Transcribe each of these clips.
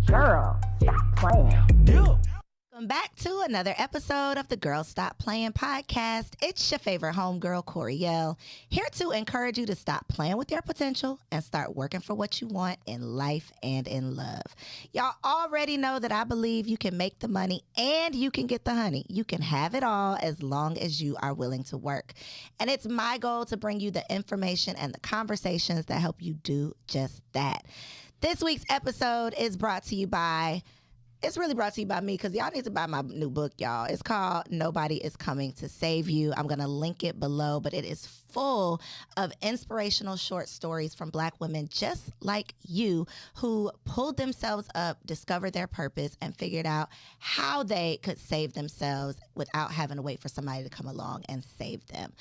Girl, stop playing. Welcome back to another episode of the Girl Stop Playing podcast. It's your favorite homegirl, Coriel, here to encourage you to stop playing with your potential and start working for what you want in life and in love. Y'all already know that I believe you can make the money and you can get the honey. You can have it all as long as you are willing to work. And it's my goal to bring you the information and the conversations that help you do just that. This week's episode is brought to you by... It's really brought to you by me because y'all need to buy my new book, y'all. It's called Nobody is Coming to Save You. I'm going to link it below, but it is full of inspirational short stories from Black women just like you who pulled themselves up, discovered their purpose, and figured out how they could save themselves without having to wait for somebody to come along and save them.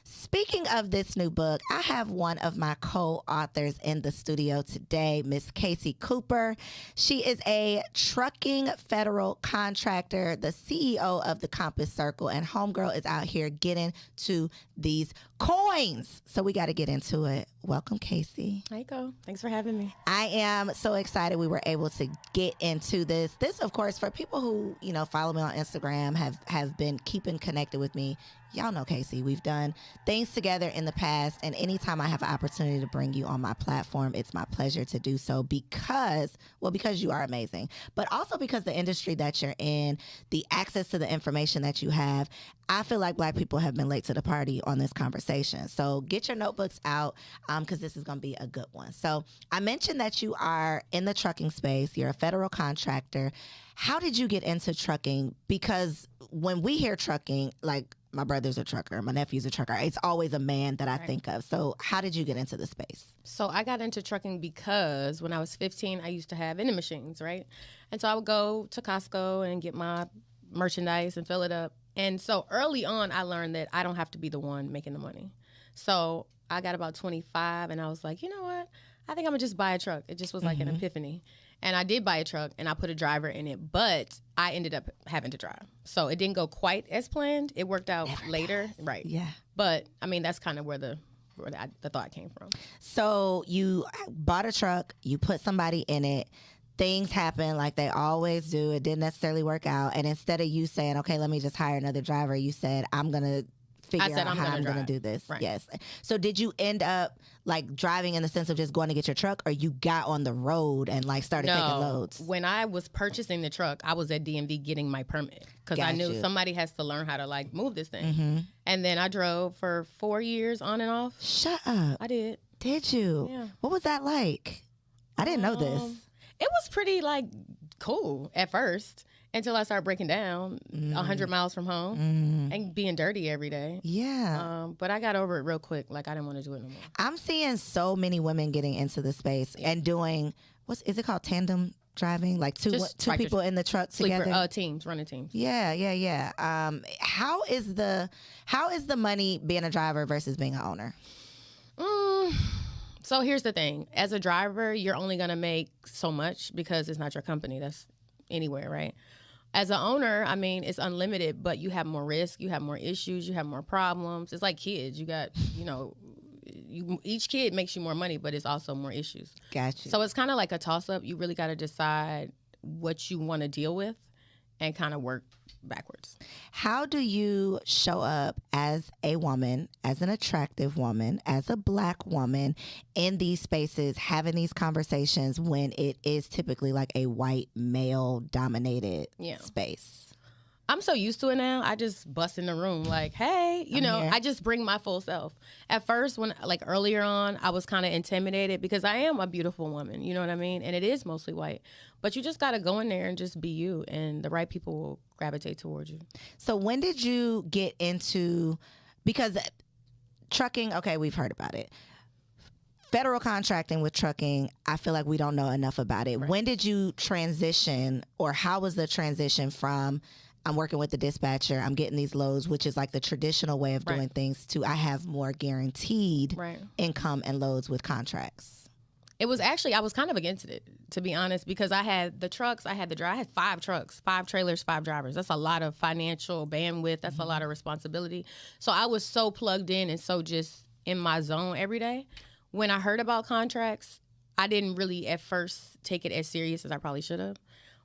Speaking of this new book, I have one of my co-authors in the studio today, Miss Casey Cooper. She is a trucking federal contractor, the CEO of the Compass Circle, and homegirl is out here getting to these coins. So we got to get into it. Welcome, Casey. Hi, Ko. Thanks for having me. I am so excited we were able to get into this. This, of course, for people who, follow me on Instagram, have been keeping connected with me. Y'all know Casey. We've done things together in the past, and anytime I have an opportunity to bring you on my platform, it's my pleasure to do so because you are amazing, but also because the industry that you're in, the access to the information that you have, I feel like Black people have been late to the party on this conversation. So get your notebooks out because this is going to be a good one. So I mentioned that you are in the trucking space. You're a federal contractor. How did you get into trucking? Because when we hear trucking, like, my brother's a trucker, my nephew's a trucker, it's always a man that I think of. So how did you get into the space? So I got into trucking because when I was 15, I used to have vending machines, right? And so I would go to Costco and get my merchandise and fill it up. And so early on, I learned that I don't have to be the one making the money. So I got about 25 and I was like, you know what? I think I'm gonna just buy a truck. It just was like an epiphany. And I did buy a truck and I put a driver in it, but I ended up having to drive. So it didn't go quite as planned. It worked out later. Right. Yeah. But I mean, that's kind of where the thought came from. So you bought a truck, you put somebody in it, things happen like they always do. It didn't necessarily work out. And instead of you saying, okay, let me just hire another driver, you said, I'm going to figure out how I'm going to do this. Right. Yes. So did you end up like driving in the sense of just going to get your truck, or you got on the road and like started taking loads? When I was purchasing the truck, I was at DMV getting my permit because I knew somebody has to learn how to like move this thing. And then I drove for 4 years on and off. Shut up. I did. Did you? Yeah. What was that like? I didn't know this. It was pretty like cool at first. Until I started breaking down 100 miles from home and being dirty every day. Yeah. But I got over it real quick. Like, I didn't want to do it no more. I'm seeing so many women getting into the space and doing, is it called tandem driving? Like two people in the truck together? Running teams. Yeah. How is the money being a driver versus being an owner? So here's the thing. As a driver, you're only going to make so much because it's not your company. That's anywhere, right? As an owner, I mean, it's unlimited, but you have more risk, you have more issues, you have more problems. It's like kids. You got, each kid makes you more money, but it's also more issues. Gotcha. So it's kind of like a toss-up. You really got to decide what you want to deal with and kind of work backwards. How do you show up as a woman, as an attractive woman, as a Black woman in these spaces, having these conversations when it is typically like a white male-dominated space? I'm so used to it now. I just bust in the room like, hey, I just bring my full self. At first, when like earlier on, I was kind of intimidated because I am a beautiful woman, you know what I mean? And it is mostly white. But you just got to go in there and just be you, and the right people will gravitate towards you. So when did you get into, because trucking, okay, we've heard about it. Federal contracting with trucking, I feel like we don't know enough about it. Right. When did you transition, or how was the transition from I'm working with the dispatcher, I'm getting these loads, which is like the traditional way of doing things, to I have more guaranteed income and loads with contracts? It was actually, I was kind of against it, to be honest, because I had the trucks, I had 5 trucks, 5 trailers, 5 drivers. That's a lot of financial bandwidth. That's a lot of responsibility. So I was so plugged in and so just in my zone every day. When I heard about contracts, I didn't really at first take it as serious as I probably should have.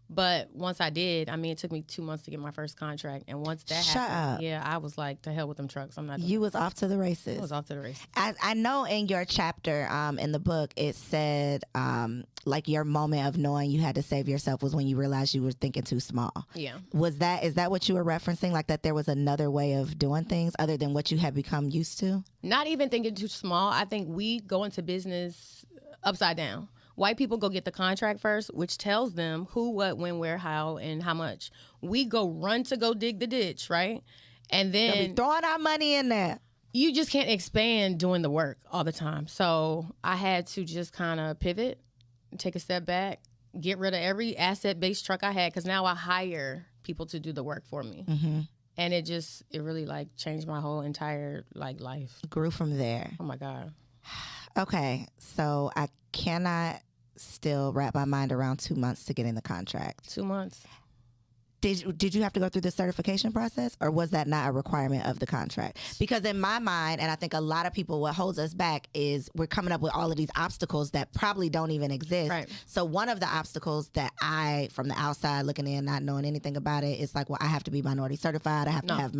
But once I did, I mean, it took me 2 months to get my first contract. And once that happened, yeah, I was like, to hell with them trucks. I'm not doing You was off to the races. I was off to the races. I know in your chapter in the book, it said like your moment of knowing you had to save yourself was when you realized you were thinking too small. Yeah. Is that what you were referencing? Like that there was another way of doing things other than what you had become used to? Not even thinking too small. I think we go into business upside down. White people go get the contract first, which tells them who, what, when, where, how, and how much. We go run to go dig the ditch, right? And then They'll be throwing our money in there. You just can't expand doing the work all the time. So I had to just kind of pivot, take a step back, get rid of every asset-based truck I had, because now I hire people to do the work for me. Mm-hmm. And it really like changed my whole entire like life. Grew from there. Oh my God. Okay, so I cannot still wrap my mind around 2 months to get in the contract. 2 months. Did you have to go through the certification process, or was that not a requirement of the contract? Because in my mind, and I think a lot of people, what holds us back is we're coming up with all of these obstacles that probably don't even exist. Right. So one of the obstacles that I, from the outside looking in, not knowing anything about it, is like, well, I have to be minority certified. I have to have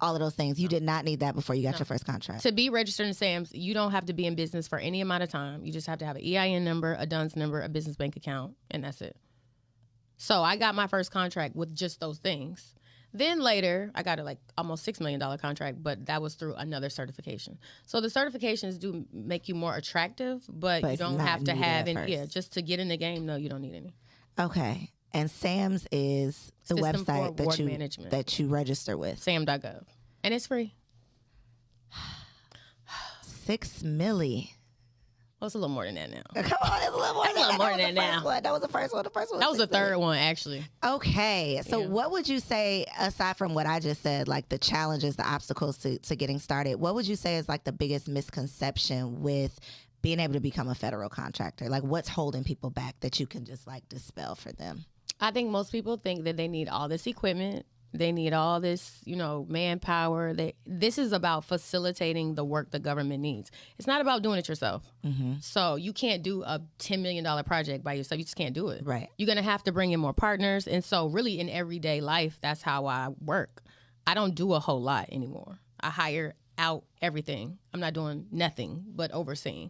all of those things. You did not need that before you got your first contract. To be registered in SAMS, you don't have to be in business for any amount of time. You just have to have an EIN number, a DUNS number, a business bank account, and that's it. So I got my first contract with just those things. Then later, I got a like almost $6 million contract, but that was through another certification. So the certifications do make you more attractive, but you don't have to have any. Yeah, just to get in the game, no, you don't need any. Okay. And SAMS is the System for website Management. that you register with. SAM.gov. And it's free. $6 million. Well, it's a little more than that now. Come on, it's a little more than that now. That was the first one. The first one. That was the third one, actually. Okay. So what would you say, aside from what I just said, like the challenges, the obstacles to getting started, what would you say is like the biggest misconception with being able to become a federal contractor? Like what's holding people back that you can just like dispel for them? I think most people think that they need all this equipment. They need all this, manpower. This is about facilitating the work the government needs. It's not about doing it yourself. Mm-hmm. So you can't do a $10 million project by yourself. You just can't do it. Right. You're going to have to bring in more partners. And so really in everyday life, that's how I work. I don't do a whole lot anymore. I hire out everything. I'm not doing nothing but overseeing.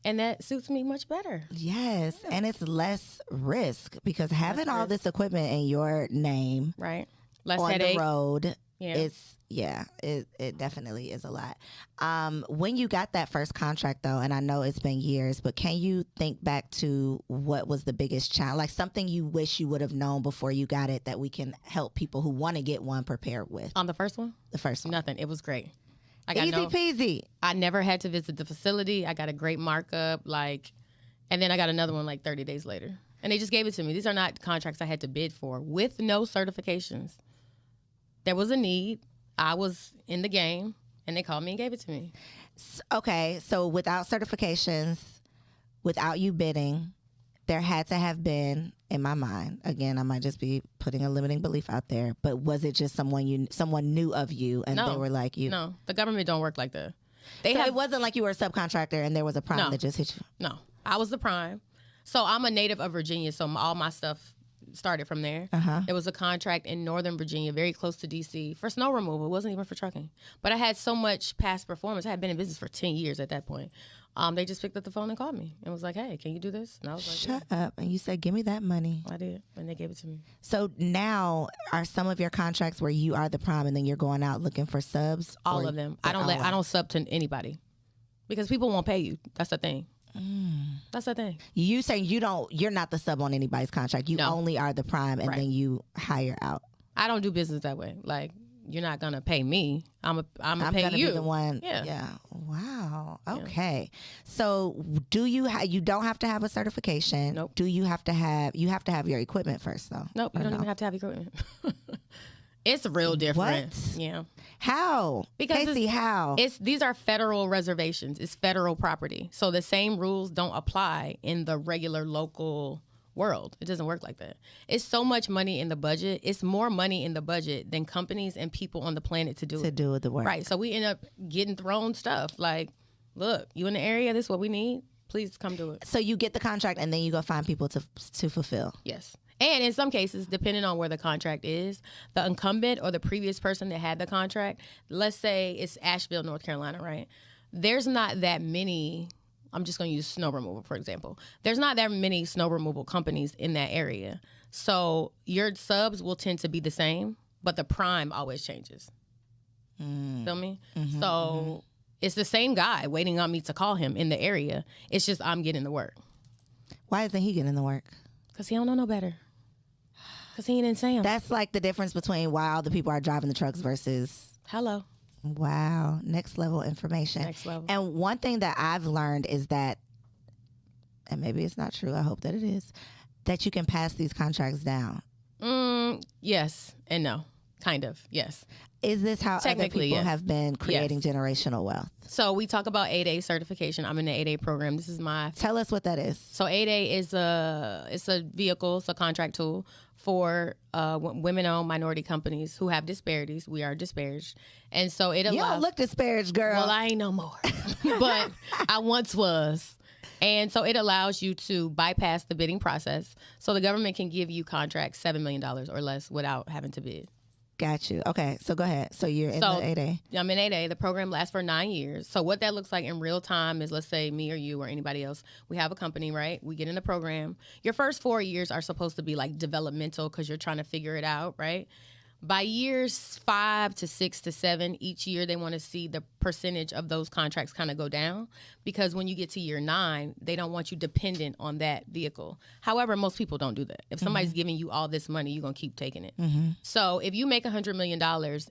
And that suits me much better. Yes. Yeah. And it's less risk because having all this equipment in your name. Right. Less on headache. The road, it definitely is a lot. When you got that first contract, though, and I know it's been years, but can you think back to what was the biggest challenge, like something you wish you would have known before you got it that we can help people who want to get one prepared with? On the first one? The first one. Nothing. It was great. Easy peasy. I never had to visit the facility. I got a great markup, and then I got another one 30 days later. And they just gave it to me. These are not contracts I had to bid for with no certifications. There was a need. I was in the game, and they called me and gave it to me. Okay, so without certifications, without you bidding, there had to have been, in my mind, again, I might just be putting a limiting belief out there, but was it just someone knew of you, and they were like you? No, the government don't work like that. It wasn't like you were a subcontractor and there was a prime that just hit you? No, I was the prime. So I'm a native of Virginia, so all my stuff started from there. Uh-huh. There was a contract in Northern Virginia, very close to D.C., for snow removal. It wasn't even for trucking. But I had so much past performance. I had been in business for 10 years at that point. They just picked up the phone and called me and was like, hey, can you do this? And I was like, shut up. And you said, give me that money. I did. And they gave it to me. So now are some of your contracts where you are the prime and then you're going out looking for subs? All of them. I don't sub to anybody because people won't pay you. That's the thing. That's the thing. You saying you're not the sub on anybody's contract. You only are the prime and then you hire out. I don't do business that way. You're not gonna pay me. I'm gonna pay gonna you. Be the one. Yeah. Wow. Okay. Yeah. So do you don't have to have a certification? Nope. Do you have to have your equipment first though? Nope. You don't even have to have equipment. It's real different. What? Yeah. How? Because Casey, how? These are federal reservations. It's federal property. So the same rules don't apply in the regular local world. It doesn't work like that. It's so much money in the budget. It's more money in the budget than companies and people on the planet to do the work. Right. So we end up getting thrown stuff look, you in the area, this is what we need. Please come do it. So you get the contract and then you go find people to fulfill. Yes. And in some cases, depending on where the contract is, the incumbent or the previous person that had the contract, let's say it's Asheville, North Carolina, right? There's not that many, I'm just going to use snow removal, for example. There's not that many snow removal companies in that area. So your subs will tend to be the same, but the prime always changes. Feel me? So it's the same guy waiting on me to call him in the area. It's just I'm getting the work. Why isn't he getting the work? Because he don't know no better. Because he ain't in Sam. That's like the difference between why all the people are driving the trucks versus... Hello. Wow. Next level information. Next level. And one thing that I've learned is that, and maybe it's not true, I hope that it is, that you can pass these contracts down. Yes and no. Kind of. Yes. Is this how other people Yes. have been creating generational wealth? So we talk about 8A certification. I'm in the 8A program. This is my... Tell us what that is. So 8A is it's a vehicle, it's a contract tool for women-owned minority companies who have disparities. We are disparaged. And so it allows... You don't look disparaged, girl. Well, I ain't no more. But I once was. And so it allows you to bypass the bidding process. So the government can give you contracts $7 million or less without having to bid. Got you. Okay, so go ahead. So you're in the 8A. I'm in 8A. The program lasts for 9 years. So what that looks like in real time is, let's say me or you or anybody else, we have a company, right? We get in the program. Your first 4 years are supposed to be like developmental because you're trying to figure it out, right? By years 5 to 6 to 7, each year they want to see the percentage of those contracts kind of go down, because when you get to year 9, they don't want you dependent on that vehicle. However, most people don't do that. If somebody's giving you all this money, you're going to keep taking it. So if you make $100 million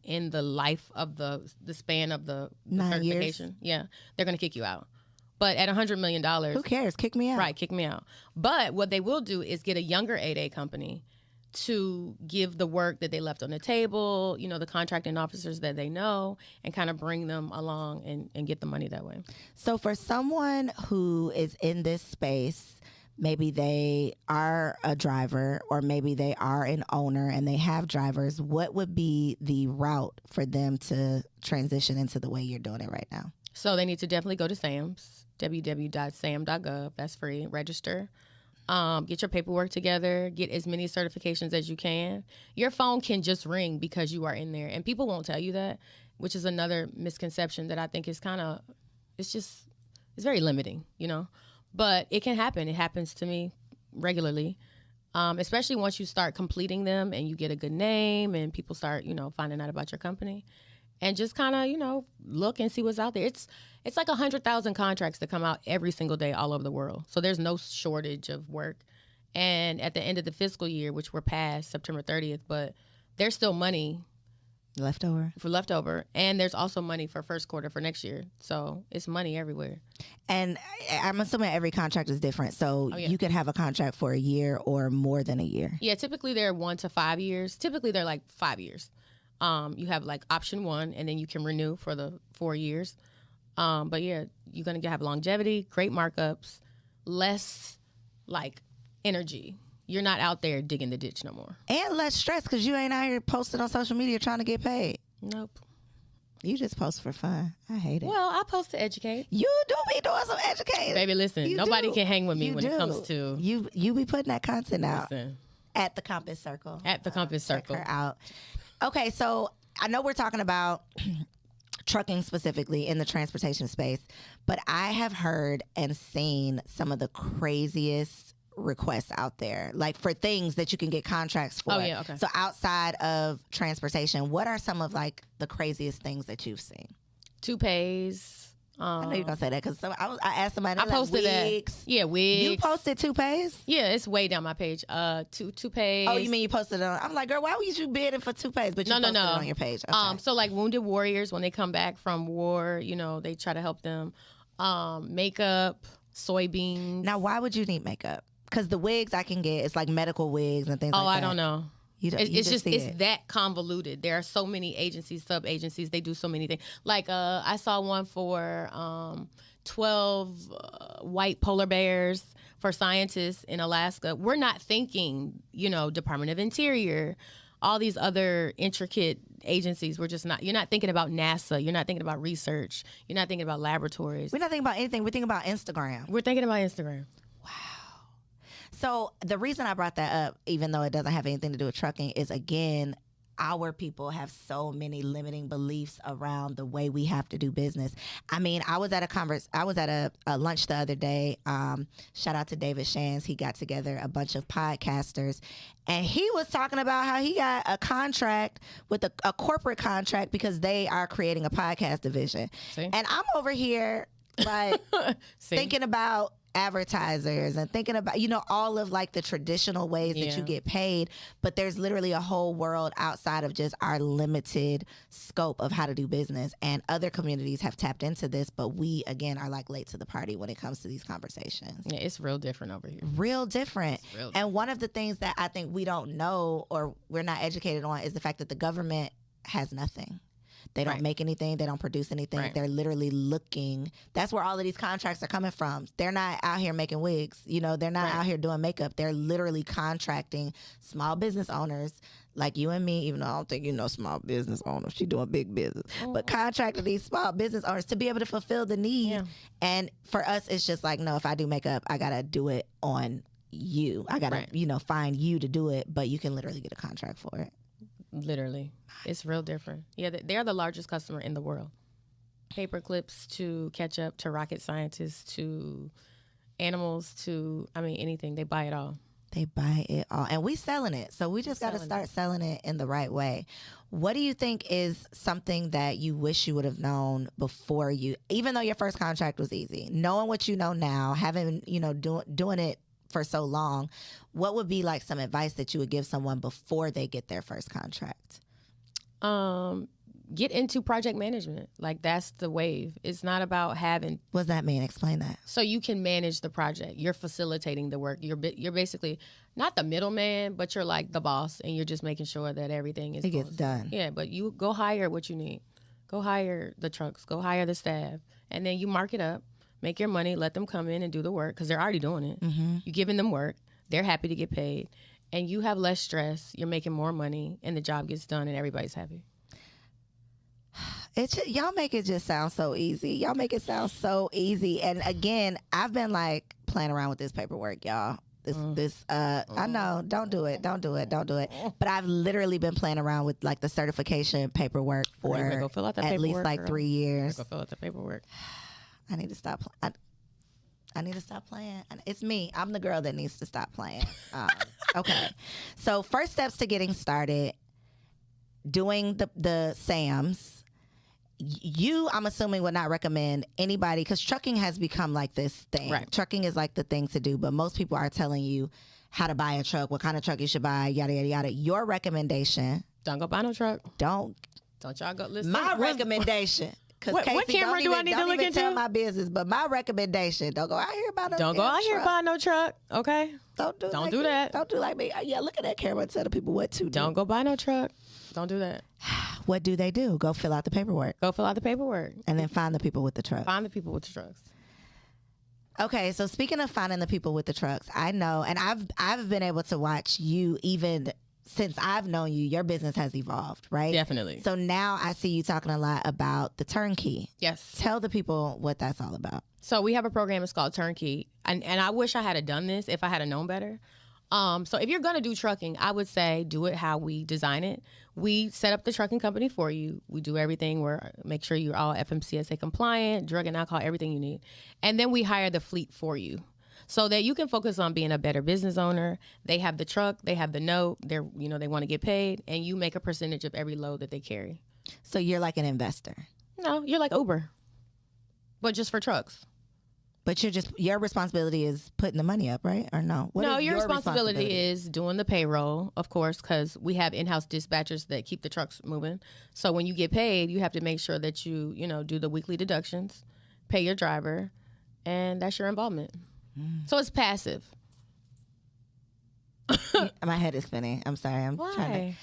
in the life of the span of the 9 certification, they're going to kick you out. But at $100 million, who cares? Kick me out. Right, kick me out. But what they will do is get a younger 8A company to give the work that they left on the table, you know, the contracting officers that they know, and kind of bring them along and get the money that way. So for someone who is in this space, maybe they are a driver or maybe they are an owner and they have drivers, what would be the route for them to transition into the way you're doing it right now? So they need to definitely go to SAMS, www.sam.gov. That's free. Register. Get your paperwork together, get as many certifications as you can. Your phone can just ring because you are in there, and people won't tell you that, which is another misconception that I think is it's very limiting, you know, but it can happen. It happens to me regularly, especially once you start completing them and you get a good name and people start, you know, finding out about your company. And just kind of, you know, look and see what's out there. It's like 100,000 contracts that come out every single day all over the world. So there's no shortage of work. And at the end of the fiscal year, which we're past September 30th, but there's still money leftover. And there's also money for first quarter for next year. So it's money everywhere. And I'm assuming every contract is different. So you could have a contract for a year or more than a year. Yeah, typically they're 1 to 5 years. Typically they're like 5 years. You have like option 1, and then you can renew for the 4 years. But yeah, you're going to have longevity, great markups, less like energy. You're not out there digging the ditch no more. And less stress because you ain't out here posting on social media trying to get paid. Nope. You just post for fun. I hate it. Well, I post to educate. You do be doing some educating. Baby, listen, nobody can hang with me when it comes to... You be putting that content out. Listen. At the Compass Circle. At the Compass Circle. Check her out. Okay, so I know we're talking about trucking specifically in the transportation space, but I have heard and seen some of the craziest requests out there, like for things that you can get contracts for. Oh, yeah, okay. So outside of transportation, what are some of like the craziest things that you've seen? Toupees. I know you're going to say that because I asked somebody, I posted wigs. that. Yeah, wigs. You posted toupees? Yeah, it's way down my page. Toupees. Oh, you mean you posted it on? I'm like, girl, why would you bidding for toupees? But you posted it on your page. Okay. So like wounded warriors, when they come back from war, you know, they try to help them. Makeup, soybeans. Now, why would you need makeup? Because the wigs I can get, it's like medical wigs and things like that. Oh, I don't know. It's that convoluted. There are so many agencies, sub-agencies. They do so many things. Like I saw one for 12 white polar bears for scientists in Alaska. We're not thinking, you know, Department of Interior, all these other intricate agencies. You're not thinking about NASA. You're not thinking about research. You're not thinking about laboratories. We're not thinking about anything. We're thinking about Instagram. We're thinking about Instagram. So the reason I brought that up, even though it doesn't have anything to do with trucking, is again, our people have so many limiting beliefs around the way we have to do business. I mean, I was at a lunch the other day. Shout out to David Shands. He got together a bunch of podcasters, and he was talking about how he got a contract with a corporate contract because they are creating a podcast division. See? And I'm over here like thinking about advertisers and thinking about, all of like the traditional ways that you get paid, but there's literally a whole world outside of just our limited scope of how to do business, and other communities have tapped into this, but we again are like late to the party when it comes to these conversations. Yeah, it's real different over here. Real different. Real different. And one of the things that I think we don't know or we're not educated on is the fact that the government has nothing. They don't make anything. They don't produce anything. Right. They're literally looking. That's where all of these contracts are coming from. They're not out here making wigs. They're not out here doing makeup. They're literally contracting small business owners like you and me, even though I don't think small business owners. She doing big business. But contracting these small business owners to be able to fulfill the need. Yeah. And for us, it's just like, no, if I do makeup, I got to do it on you. I got to, find you to do it. But you can literally get a contract for it. Literally. It's real different. Yeah, they're the largest customer in the world. Paper clips to ketchup to rocket scientists to animals to, anything. They buy it all. They buy it all. And we selling it. So we just got to start selling it in the right way. What do you think is something that you wish you would have known before even though your first contract was easy, knowing what you know now, having, doing it for so long, what would be like some advice that you would give someone before they get their first contract? Get into project management. Like, that's the wave. It's not about having. What does that mean? Explain that. So you can manage the project. You're facilitating the work. You're basically not the middleman, but you're like the boss, and you're just making sure that everything gets done. Yeah, but you go hire what you need. Go hire the trucks. Go hire the staff, and then you mark it up. Make your money, let them come in and do the work because they're already doing it. Mm-hmm. You're giving them work. They're happy to get paid. And you have less stress. You're making more money and the job gets done and everybody's happy. Y'all make it just sound so easy. Y'all make it sound so easy. And again, I've been like playing around with this paperwork, y'all. I know, don't do it. But I've literally been playing around with like the certification paperwork for at least like 3 years. Go fill out the paperwork. I need to stop. I need to stop playing. It's me. I'm the girl that needs to stop playing. Okay. So first steps to getting started, doing the SAMs. I'm assuming, would not recommend anybody, because trucking has become like this thing. Right. Trucking is like the thing to do, but most people are telling you how to buy a truck, what kind of truck you should buy, yada, yada, yada. Your recommendation. Don't go buy no truck. Don't y'all go listen. My recommendation. What camera do I need to look into? Tell my business, but my recommendation: don't go out here buy no. Don't go out here buy no truck. Okay. Don't do that. Don't do like me. Yeah, look at that camera and tell the people what to do. Don't go buy no truck. Don't do that. What do they do? Go fill out the paperwork. And then find the people with the trucks. Find the people with the trucks. Okay, so speaking of finding the people with the trucks, I know, and I've been able to watch you even since I've known you, your business has evolved, right? Definitely. So now I see you talking a lot about the turnkey. Yes. Tell the people what that's all about. So we have a program, it's called Turnkey. And I wish I had done this if I had known better. So if you're going to do trucking, I would say do it how we design it. We set up the trucking company for you. We do everything. Make sure you're all FMCSA compliant, drug and alcohol, everything you need. And then we hire the fleet for you, so that you can focus on being a better business owner. They have the truck, they have the note, they want to get paid, and you make a percentage of every load that they carry. So you're like an investor. No, you're like Uber, but just for trucks. But your responsibility is putting the money up, right? Or no? No, your responsibility is doing the payroll, of course, because we have in-house dispatchers that keep the trucks moving. So when you get paid, you have to make sure that you do the weekly deductions, pay your driver, and that's your involvement. So it's passive. My head is spinning. I'm sorry. I'm trying to.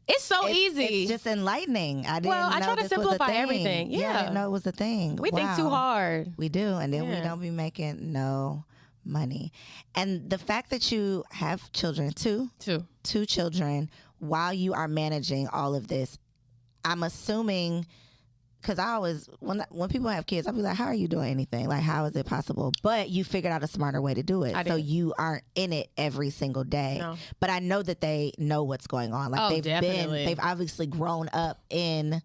It's so easy. It's just enlightening. I try to simplify everything. Yeah. I didn't know it was a thing. We think too hard. We do. And then we don't be making no money. And the fact that you have children, two children, while you are managing all of this, I'm assuming, because I always, when people have kids, I'll be like, how are you doing anything? Like, how is it possible? But you figured out a smarter way to do it. So you aren't in it every single day. No. But I know that they know what's going on. Like, they've obviously grown up in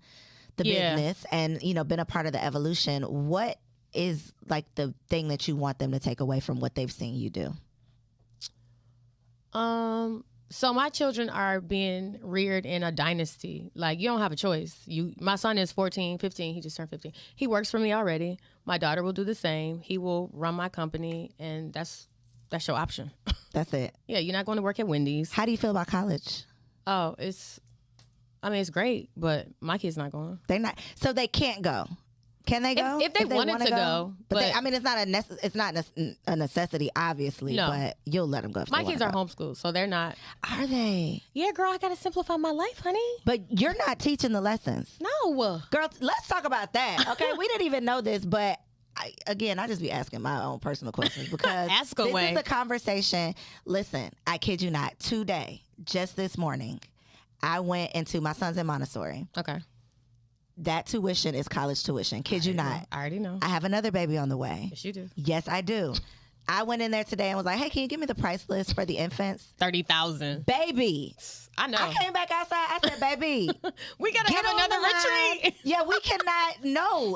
the business and, you know, been a part of the evolution. What is like the thing that you want them to take away from what they've seen you do? So my children are being reared in a dynasty. Like, you don't have a choice. My son is 14, 15. He just turned 15. He works for me already. My daughter will do the same. He will run my company, and that's your option. That's it. Yeah, you're not going to work at Wendy's. How do you feel about college? Oh, it's great, but my kid's not going. They're not. So they can't go. Can they go? If they wanted to go. But it's not a necessity, obviously, no. But you'll let them go if my they kids are go. homeschooled, so they're not. Are they? Yeah, girl, I got to simplify my life, honey. But you're not teaching the lessons. No. Girl, let's talk about that, okay? We didn't even know this, but I just be asking my own personal questions because Ask this away. is a conversation. Listen, I kid you not, today, just this morning, I went into my son's in Montessori. Okay. That tuition is college tuition. Kid you not. I already know. I have another baby on the way. Yes, you do. Yes, I do. I went in there today and was like, hey, can you give me the price list for the infants? 30,000. Baby. I know. I came back outside. I said, baby. We got to have another retreat. Yeah, we cannot. No.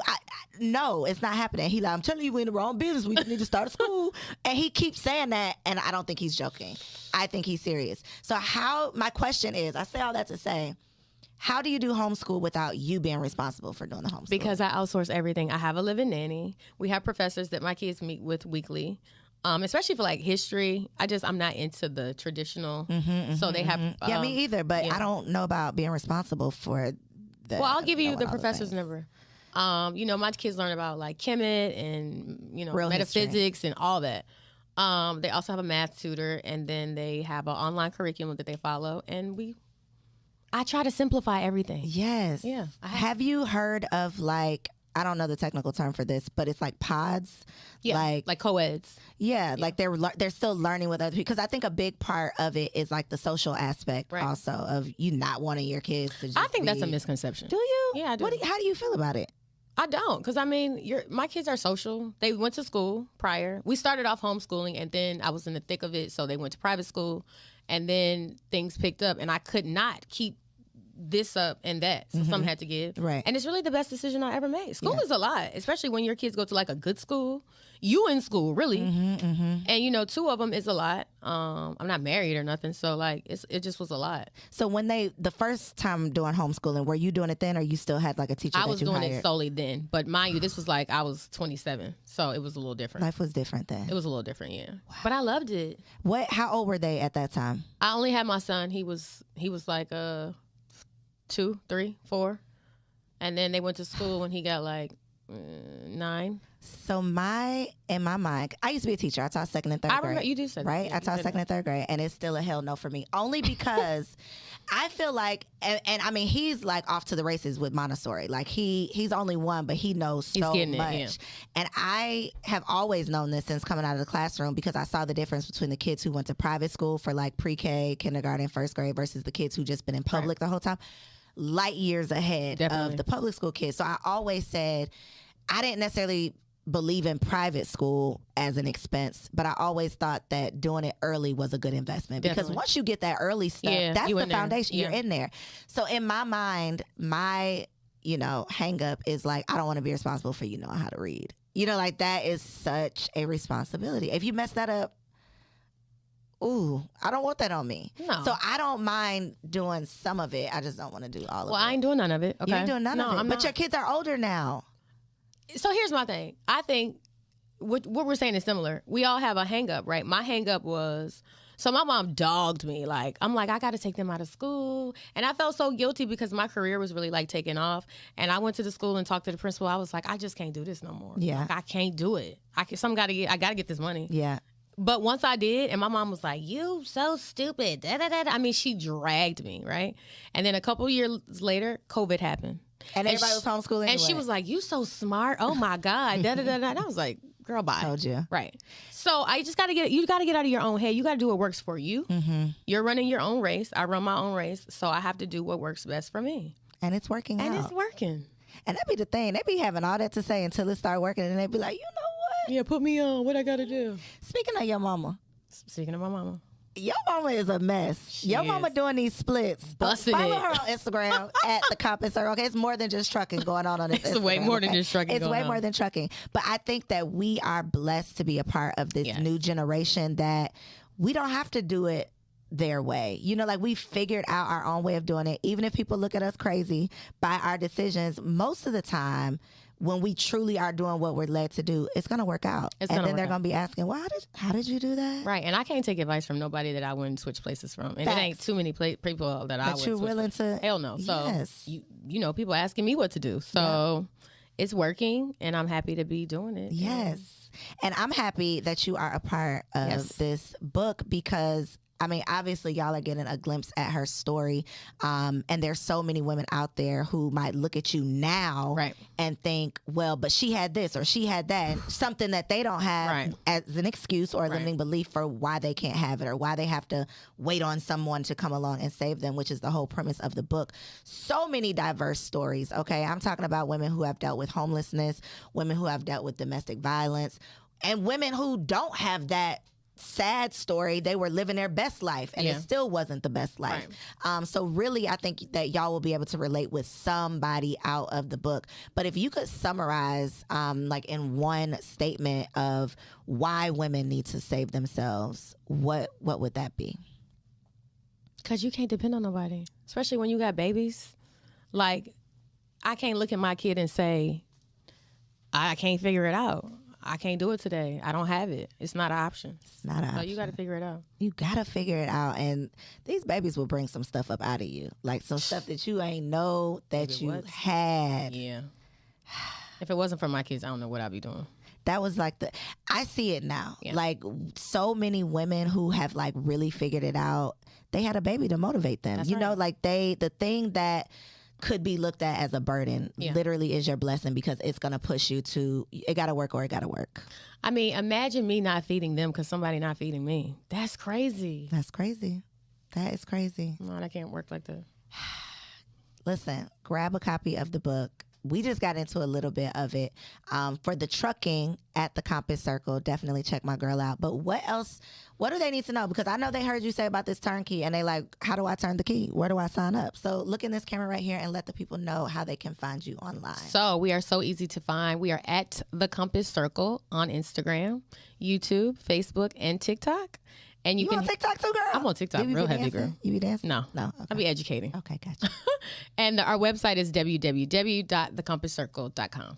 No, it's not happening. He like, I'm telling you, we're in the wrong business. We need to start a school. And he keeps saying that, and I don't think he's joking. I think he's serious. So my question is, I say all that to say, how do you do homeschool without you being responsible for doing the homeschool? Because I outsource everything. I have a living nanny. We have professors that my kids meet with weekly, especially for like history. I'm not into the traditional. So they have. Yeah, me either. But I don't know about being responsible for the. Well, I'll give you the professor's number. You know, my kids learn about like Kemet and, you know, Real metaphysics history. and all that. They also have a math tutor, and then they have an online curriculum that they follow, and I try to simplify everything. Yes. Yeah. Have you heard of like, I don't know the technical term for this, but it's like pods? Yeah. Like co-eds. Yeah. Like they're still learning with other people. Because I think a big part of it is like the social aspect also of you not wanting your kids to just I think that's a misconception. Do you? Yeah, I do. How do you feel about it? I don't, because I mean, my kids are social. They went to school prior. We started off homeschooling, and then I was in the thick of it, so they went to private school, and then things picked up, and I could not keep this up and that, so something had to give. Right. And it's really the best decision I ever made. School is a lot, especially when your kids go to like a good school. You in school, really. And, you know, 2 of them is a lot. I'm not married or nothing, so like it just was a lot. So when the first time doing homeschooling, were you doing it then, or you still had like a teacher I was doing hired? it solely then. But mind you, this was like I was 27, so it was a little different. Life was different then. It was a little different, yeah. Wow. But I loved it. How old were they at that time? I only had my son. He was like 2, 3, 4, and then they went to school when he got like 9. So in my mind, I used to be a teacher. I taught 2nd and 3rd grade. I remember you did say that. Right? Yeah, I taught 2nd and 3rd grade, and it's still a hell no for me. Only because I feel like, and I mean, he's like off to the races with Montessori. Like he's only 1, but he knows so much. Yeah. And I have always known this since coming out of the classroom because I saw the difference between the kids who went to private school for like pre-K, kindergarten, 1st grade versus the kids who just been in public the whole time. Light years ahead of the public school kids. So I always said I didn't necessarily believe in private school as an expense, but I always thought that doing it early was a good investment because once you get that early stuff, that's the foundation. You're in there. So in my mind, my, you know, hang up is like, I don't want to be responsible for you knowing how to read. You know, like that is such a responsibility. If you mess that up, ooh, I don't want that on me. No. So I don't mind doing some of it. I just don't want to do all of it. Well, I ain't doing none of it. Okay. You ain't doing none of it. I'm but not. your kids are older now. So here's my thing. I think what we're saying is similar. We all have a hang up, right? My hang up was, so my mom dogged me. Like, I'm like, I got to take them out of school. And I felt so guilty because my career was really like taking off. And I went to the school and talked to the principal. I was like, I just can't do this no more. Yeah. Like, I can't do it. I got to get this money. Yeah. But once I did, and my mom was like, you so stupid. Da, da, da. I mean, she dragged me, right? And then a couple years later, COVID happened. And everybody was homeschooling anyway. And she was like, you so smart. Oh, my God. Da, da, da, da. And I was like, girl, bye. Told you. Right. So I just got to get out of your own head. You got to do what works for you. Mm-hmm. You're running your own race. I run my own race. So I have to do what works best for me. And it's working out. And it's working. And that be the thing. They be having all that to say until it start working. And they be like, you know what? Yeah, put me on. What I got to do? Speaking of your mama. Speaking of my mama. Your mama is a mess. Your mama doing these splits. Busting Follow it. her on Instagram at the Compass Circle. Okay, it's more than just trucking going on this It's Instagram. way more than okay? just trucking It's going way on. more than trucking. But I think that we are blessed to be a part of this new generation that we don't have to do it their way. You know, like we figured out our own way of doing it. Even if people look at us crazy by our decisions, most of the time when we truly are doing what we're led to do, it's going to work out. And then they're going to be asking, well, how did you do that? Right. And I can't take advice from nobody that I wouldn't switch places from. And Facts. it ain't too many people that I would you're switch willing places. to. Hell no. So, Yes. you know, people asking me what to do. So it's working and I'm happy to be doing it. Yes. And I'm happy that you are a part of this book because I mean, obviously, y'all are getting a glimpse at her story. And there's so many women out there who might look at you now and think, well, but she had this or she had that, and something that they don't have as an excuse or a limiting belief for why they can't have it or why they have to wait on someone to come along and save them, which is the whole premise of the book. So many diverse stories, okay? I'm talking about women who have dealt with homelessness, women who have dealt with domestic violence, and women who don't have that sad story. They were living their best life and it still wasn't the best life. So really, I think that y'all will be able to relate with somebody out of the book. But if you could summarize like in one statement of why women need to save themselves, what would that be? Because you can't depend on nobody, especially when you got babies. Like, I can't look at my kid and say, I can't figure it out. I can't do it today. I don't have it. It's not an option. It's not an option. So you got to figure it out. You got to figure it out. And these babies will bring some stuff up out of you. Like some stuff that you ain't know that you had. Yeah. If it wasn't for my kids, I don't know what I'd be doing. That was like I see it now. Yeah. Like so many women who have like really figured it out, they had a baby to motivate them. That's know, like the thing that could be looked at as a burden literally is your blessing because it's going to push you to, it got to work or it got to work. I mean, imagine me not feeding them because somebody not feeding me. That's crazy. That's crazy. That is crazy. No, that can't work like that. Listen, grab a copy of the book. We just got into a little bit of it. For the trucking at the Compass Circle, definitely check my girl out. But what else? What do they need to know? Because I know they heard you say about this turnkey and they like, how do I turn the key? Where do I sign up? So look in this camera right here and let the people know how they can find you online. So we are so easy to find. We are at the Compass Circle on Instagram, YouTube, Facebook, and TikTok. And you can on TikTok too, girl? I'm on TikTok, real heavy, girl. You be dancing? No. Okay. I'll be educating. Okay, gotcha. And our website is www.thecompasscircle.com.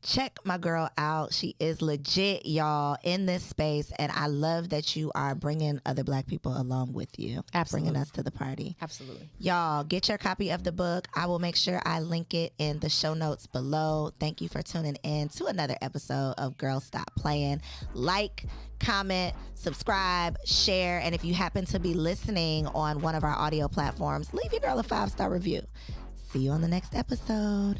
Check my girl out. She is legit, y'all, in this space. And I love that you are bringing other Black people along with you. Absolutely. Bringing us to the party. Absolutely. Y'all, get your copy of the book. I will make sure I link it in the show notes below. Thank you for tuning in to another episode of Girl Stop Playin'. Like, comment, subscribe, share. And if you happen to be listening on one of our audio platforms, leave your girl a 5-star review. See you on the next episode.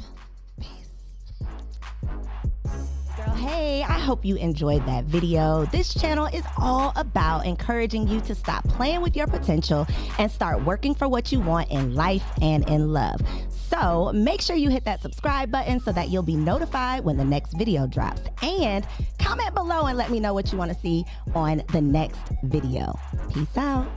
Girl, hey, I hope you enjoyed that video. This channel is all about encouraging you to stop playing with your potential and start working for what you want in life and in love. So make sure you hit that subscribe button so that you'll be notified when the next video drops. And comment below and let me know what you want to see on the next video. Peace out.